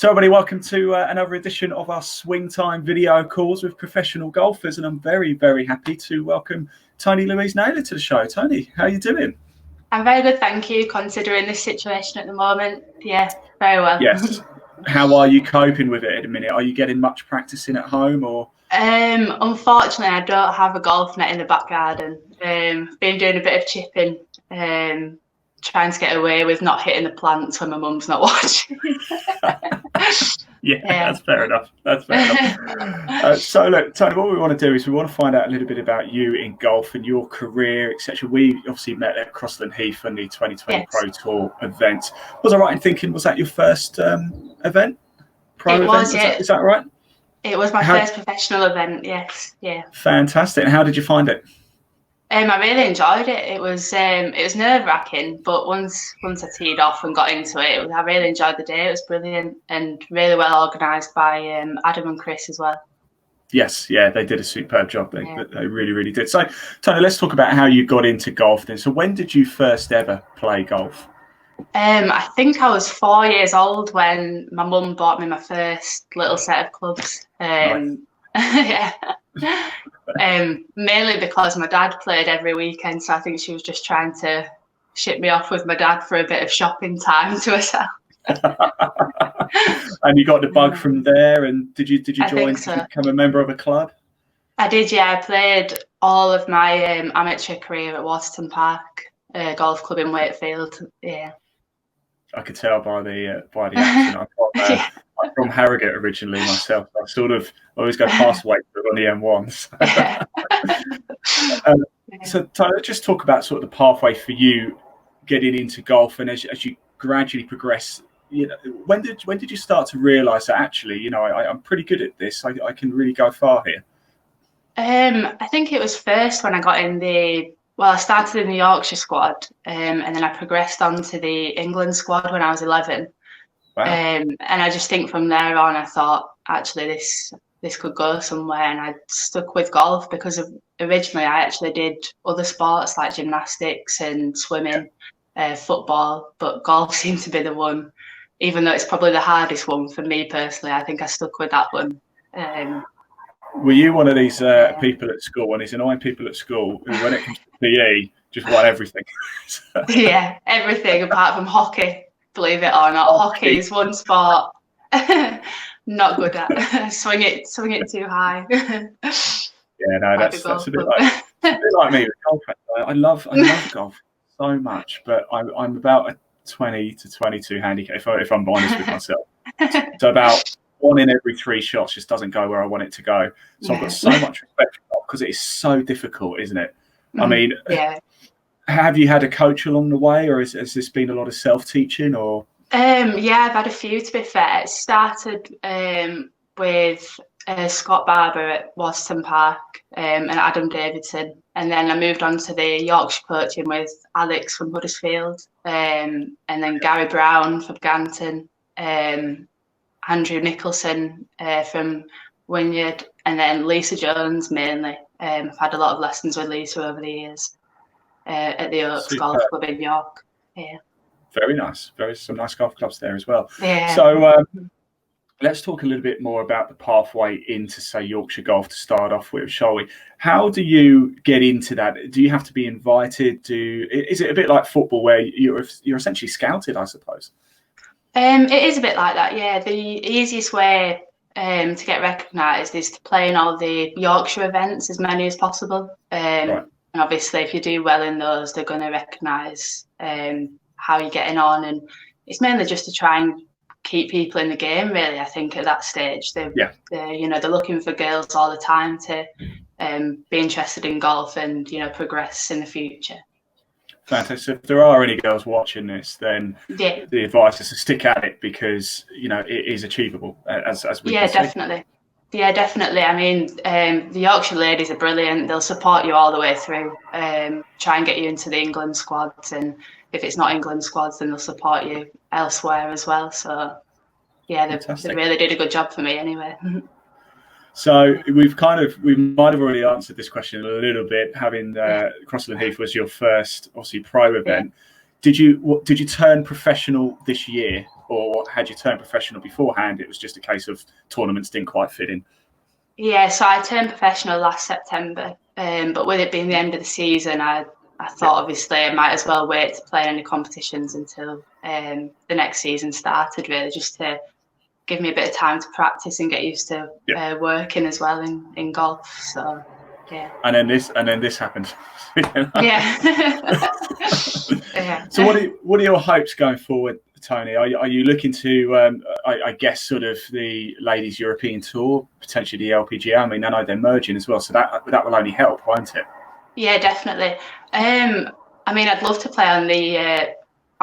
So everybody, welcome to another edition of our Swing Time video calls with professional golfers, and I'm very, very happy to welcome Toni-Louise Naylor to the show. Toni, how are you doing? I'm very good, thank you, considering this situation at the moment. Yeah, very well. Yes. How are you coping with it at the minute? Are you getting much practice in at home, or? Unfortunately, I don't have a golf net in the back garden. Been doing a bit of chipping, trying to get away with not hitting the plants when my mum's not watching. Yeah, that's fair enough. That's fair enough. So look, Toni, what we want to do is we want to find out a little bit about you in golf and your career, etc. We obviously met at Crossland Heath on the 2020 Pro Tour event. Was I right in thinking, was that your first event? Pro event? Was, yeah. Is that right? It was my first professional event, yes. Yeah. Fantastic. And how did you find it? I really enjoyed it. It was nerve-wracking, but once I teed off and got into it, I really enjoyed the day. It was brilliant and really well organised by Adam and Chris as well. Yes, yeah, they did a superb job. They really, really did. So, Toni, let's talk about how you got into golf then. So when did you first ever play golf? I think I was 4 years old when my mum bought me my first little set of clubs. Nice. Yeah. Mainly because my dad played every weekend, so I think she was just trying to ship me off with my dad for a bit of shopping time to herself. And you got the bug from there, and did you join to become a member of a club? I did, yeah. I played all of my amateur career at Waterton Park Golf Club in Wakefield. Yeah. I could tell by the accent. I'm from Harrogate originally myself. I always go past Wakefield on the M1. So Toni, let's just talk about sort of the pathway for you getting into golf, and as you gradually progress. You know, when did you start to realise that actually, you know, I'm pretty good at this. I can really go far here. I think it was first when I got in I started in the Yorkshire squad, and then I progressed on to the England squad when I was 11. Wow. And I just think from there on, I thought, actually, this could go somewhere. And I stuck with golf because originally I actually did other sports like gymnastics and swimming, football. But golf seemed to be the one, even though it's probably the hardest one for me personally. I think I stuck with that one. Were you one of these people at school, one of these annoying people at school who, when it comes to PE, just won everything? Yeah, everything apart from hockey. Believe it or not, hockey is one sport not good at. Swing it too high. Yeah, no, that's a bit like me with golf. I love golf so much, but I'm about a 20 to 22 handicap if I'm honest with myself. So about 1 in every 3 shots just doesn't go where I want it to go. So I've got so much respect for golf because it is so difficult, isn't it? I mean, have you had a coach along the way, or has this been a lot of self-teaching? Or I've had a few, to be fair. It started with Scott Barber at Waterton Park and Adam Davidson, and then I moved on to the Yorkshire coaching with Alex from Huddersfield, and then Gary Brown from Ganton, Andrew Nicholson from Wynyard, and then Lisa Jones mainly. I've had a lot of lessons with Lisa over the years at the Oaks Golf Club in York. Yeah. Very nice. Some nice golf clubs there as well. Yeah. So let's talk a little bit more about the pathway into, say, Yorkshire golf to start off with, shall we? How do you get into that? Do you have to be invited? Is it a bit like football where you're essentially scouted, I suppose? It is a bit like that, yeah. The easiest way to get recognised is to play in all the Yorkshire events, as many as possible. Right. And obviously, if you do well in those, they're going to recognise how you're getting on. And it's mainly just to try and keep people in the game, really, I think, at that stage. They're looking for girls all the time to be interested in golf and, progress in the future. Fantastic. So if there are any girls watching this, then the advice is to stick at it because, it is achievable, as we can see. Definitely. Yeah, definitely. I mean, the Yorkshire ladies are brilliant. They'll support you all the way through, try and get you into the England squads. And if it's not England squads, then they'll support you elsewhere as well. So, yeah, they really did a good job for me anyway. So we might have already answered this question a little bit, having Crossland Heath was your first, obviously, pro event. Yeah. Did you turn professional this year? or had you turned professional beforehand? It was just a case of tournaments didn't quite fit in. Yeah, so I turned professional last September, but with it being the end of the season, I thought obviously I might as well wait to play any competitions until the next season started, really, just to give me a bit of time to practice and get used to working as well in golf. So yeah. And then this happened. Yeah. Yeah. So what are your hopes going forward, Toni? Are you looking to I guess sort of the Ladies European Tour, potentially the LPGA? I mean, I know they're merging as well, so that will only help, won't it? Yeah, definitely. I mean, I'd love to play on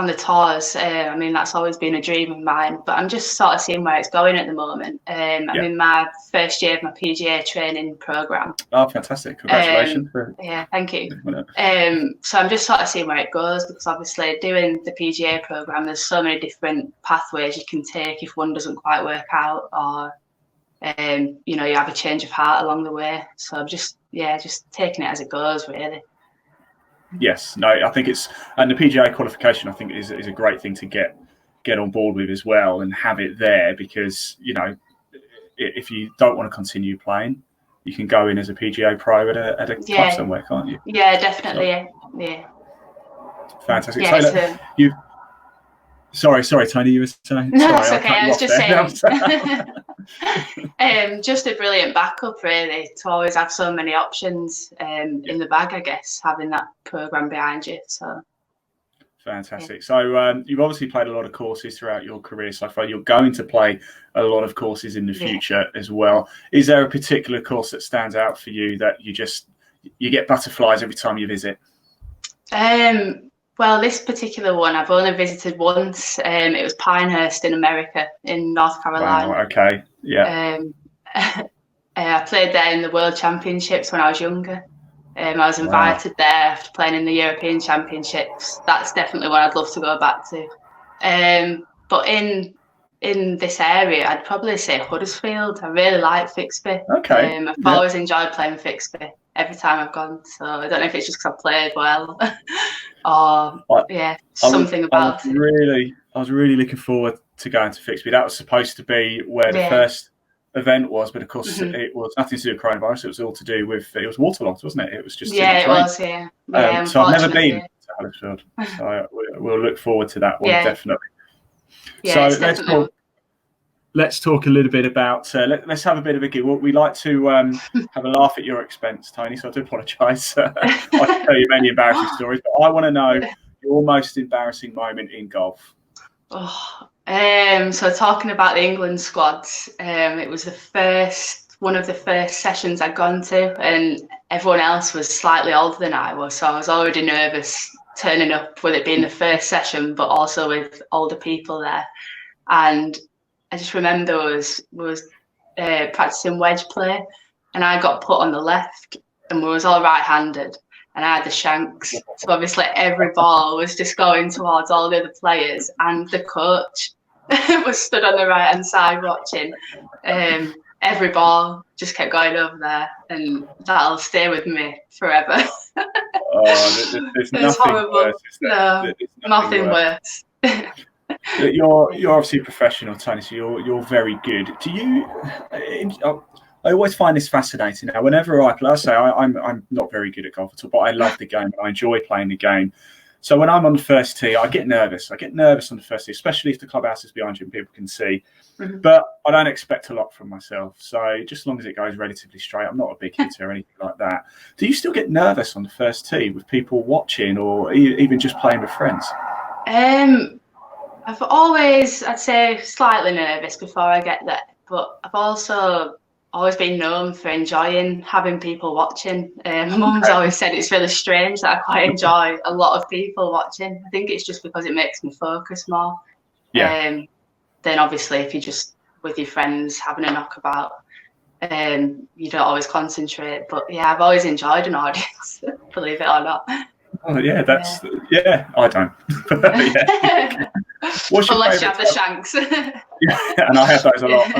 the tours. I mean, that's always been a dream of mine, but I'm just sort of seeing where it's going at the moment. I'm in my first year of my PGA training program. Oh, fantastic! Congratulations! Yeah, thank you. So I'm just sort of seeing where it goes, because obviously doing the PGA program, there's so many different pathways you can take if one doesn't quite work out, or you have a change of heart along the way. So I'm just taking it as it goes, really. Yes, no, I think and the PGA qualification, I think, is a great thing to get on board with as well, and have it there, because if you don't want to continue playing, you can go in as a PGA pro at a club somewhere, can't you? Yeah, definitely. Yeah. Fantastic. Yeah, so Sorry, Toni, you were saying? No, sorry, it's okay. I was just saying, just a brilliant backup, really, to always have so many options in the bag, I guess, having that program behind you. So fantastic. So you've obviously played a lot of courses throughout your career so far. You're going to play a lot of courses in the future as well. Is there a particular course that stands out for you that you get butterflies every time you visit? Well, this particular one I've only visited once. It was Pinehurst in America, in North Carolina. Wow, okay, yeah. I played there in the World Championships when I was younger. I was invited there after playing in the European Championships. That's definitely one I'd love to go back to. But in this area, I'd probably say Huddersfield. I really like Fixby. Okay. I've always enjoyed playing Fixby every time I've gone. So I don't know if it's just because I've played well. Something about it. I was really looking forward to going to Fixby. That was supposed to be where the first event was, but of course it was nothing to do with coronavirus. It was all to do with, it was waterlogged, wasn't it? It was just it was. So I've never been to Huddersfield, so we'll look forward to that one definitely. Yeah, so let's talk a little bit about. Let's have a bit of a giggle. We like to have a laugh at your expense, Toni. So I do apologise. I can tell you many embarrassing stories, but I want to know your most embarrassing moment in golf. So talking about the England squads, it was one of the first sessions I'd gone to, and everyone else was slightly older than I was, so I was already nervous turning up with it being the first session, but also with older people there. And I just remember was practicing wedge play, and I got put on the left, and we was all right-handed, and I had the shanks. So obviously every ball was just going towards all the other players, and the coach was stood on the right-hand side watching. Every ball just kept going over there, and that'll stay with me forever. There's nothing horrible. Worse. No, nothing worse. You're obviously a professional, Toni, so you're very good. Do you? I always find this fascinating. Now, whenever I play, I'm not very good at golf at all, but I love the game. I enjoy playing the game. So when I'm on the first tee, I get nervous. I get nervous on the first tee, especially if the clubhouse is behind you and people can see. Mm-hmm. But I don't expect a lot from myself. So just as long as it goes relatively straight, I'm not a big hitter or anything like that. Do you still get nervous on the first tee with people watching, or even just playing with friends? I've always, I'd say, slightly nervous before I get there. But I've also always been known for enjoying having people watching. My mum's always said it's really strange that I quite enjoy a lot of people watching. I think it's just because it makes me focus more. Yeah. Then obviously if you're just with your friends having a knockabout, you don't always concentrate. But yeah, I've always enjoyed an audience, believe it or not. Oh yeah, I don't. Unless you have the shanks. And I have those a lot.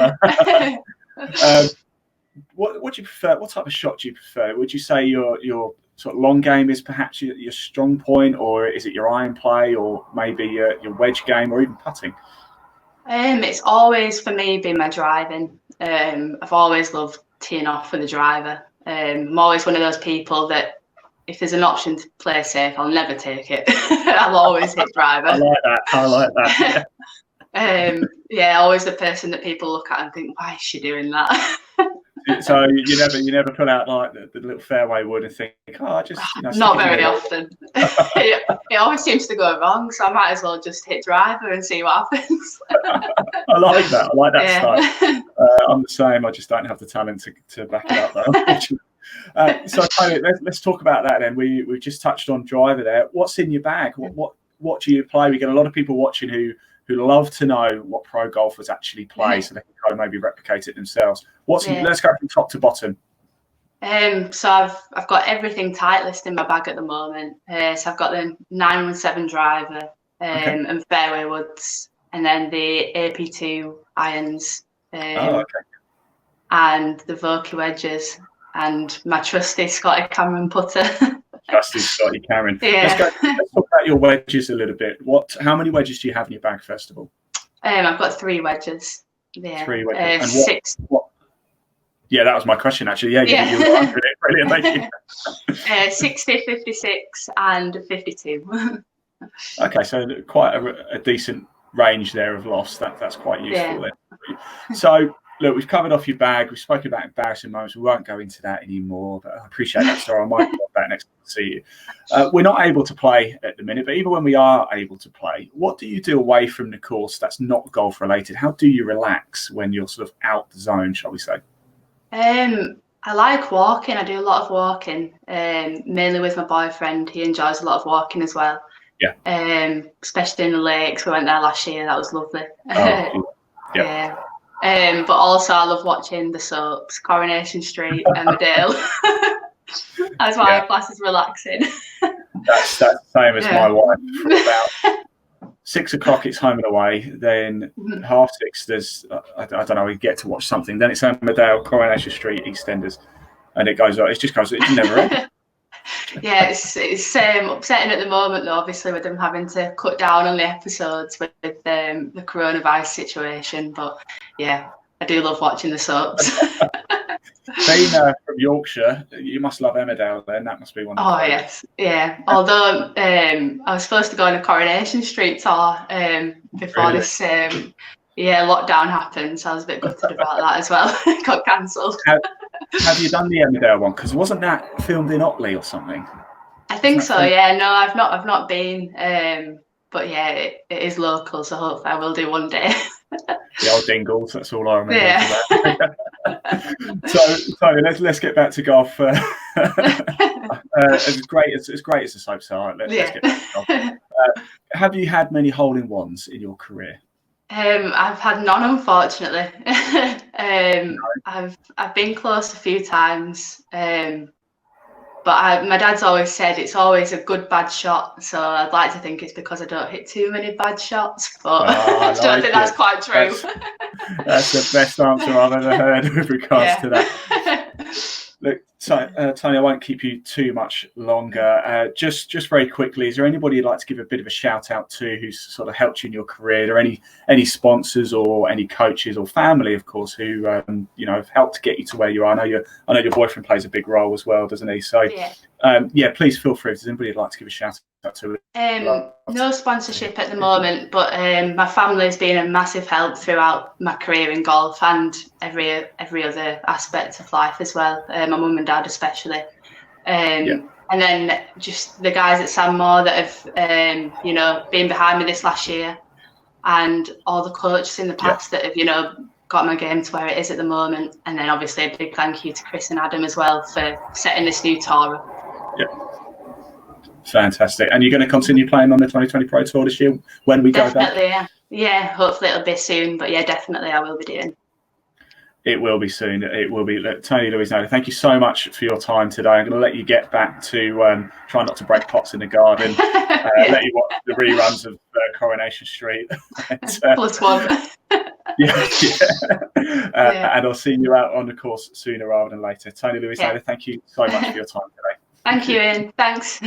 What do you prefer? What type of shot do you prefer? Would you say your sort of long game is perhaps your strong point, or is it your iron play, or maybe your wedge game, or even putting? It's always for me been my driving. I've always loved teeing off with the driver. I'm always one of those people that if there's an option to play safe, I'll never take it. I'll always hit driver. I like that. Always the person that people look at and think, why is she doing that? So you never pull out like the little fairway wood and think, just not very often. It always seems to go wrong, so I might as well just hit driver and see what happens. I like that. I like that style. I'm the same. I just don't have the talent to back it up, though, unfortunately. So Tony, let's talk about that then. We just touched on driver there. What's in your bag? What do you play? We get a lot of people watching who love to know what pro golfers actually play, so they can kind of maybe replicate it themselves. Let's go from top to bottom. So I've got everything Titleist in my bag at the moment. So I've got the 917 driver and fairway woods, and then the AP2 irons, and the Vokey wedges, and my trusty Scotty Cameron putter. Trusty Scotty Cameron. Yeah. Let's talk about your wedges a little bit. How many wedges do you have in your bag, first of all? I've got 3 wedges. Yeah. 3 wedges. And 6. Yeah, that was my question, actually. Yeah. You were brilliant. Thank you. 60, 56, and 52. Okay, so quite a decent range there of loss. That's quite useful then. So, look, we've covered off your bag. We've spoken about embarrassing moments. We won't go into that anymore, but I appreciate that story. I might go back next time to see you. We're not able to play at the minute, but even when we are able to play, what do you do away from the course that's not golf related? How do you relax when you're sort of out the zone, shall we say? I like walking. I do a lot of walking, mainly with my boyfriend. He enjoys a lot of walking as well. Yeah. Especially in the lakes. We went there last year. That was lovely. Yeah. But also I love watching the soaps, Coronation Street, Emmerdale. That's why our class is relaxing. That's the same as my wife. From about 6 o'clock, it's home and away. Then 6:30, there's I don't know. We get to watch something. Then it's Emmerdale, Coronation Street, EastEnders, and it goes. It just goes. It never ends. Yeah, it's upsetting at the moment, though, obviously, with them having to cut down on the episodes with the coronavirus situation. But yeah, I do love watching the soaps. Being from Yorkshire, you must love Emmerdale then. That must be one of the yes. Yeah. Although I was supposed to go on a Coronation Street tour before this lockdown happened, so I was a bit gutted about that as well. It got cancelled. Have you done the Emmerdale one? Because wasn't that filmed in Otley or something? I think so. Yeah. No, I've not been. But yeah, it is local, so hopefully I will do one day. The old Dingles. That's all I remember. Yeah. So let's get back to golf. As great as the soaps are, let's get back to golf. Have you had many hole-in-ones in your career? I've had none, unfortunately. I've been close a few times, but my dad's always said it's always a good bad shot. So I'd like to think it's because I don't hit too many bad shots, but I don't think that's quite true. That's the best answer I've ever heard with regards to that. Look, so Tony, I won't keep you too much longer. Just very quickly, is there anybody you'd like to give a bit of a shout out to who's sort of helped you in your career? Are there any sponsors or any coaches or family, of course, who have helped get you to where you are? I know your boyfriend plays a big role as well, doesn't he? So please feel free if there's anybody you'd like to give a shout out to. No sponsorship at the moment, but my family's been a massive help throughout my career in golf and every other aspect of life as well. My mum and dad especially, and then just the guys at Sandmore that have been behind me this last year, and all the coaches in the past that have got my game to where it is at the moment. And then obviously a big thank you to Chris and Adam as well for setting this new tour up. Yeah. Fantastic. And you're going to continue playing on the 2020 Pro Tour this year when we go back? Definitely, yeah. Hopefully it'll be soon, but yeah, definitely I will be doing. It will be soon. It will be. Toni-Louise Naylor, thank you so much for your time today. I'm going to let you get back to try not to break pots in the garden. Let you watch the reruns of Coronation Street. Plus one. And I'll see you out on the course sooner rather than later. Toni-Louise Naylor, thank you so much for your time today. Thank you, Ian. Thanks.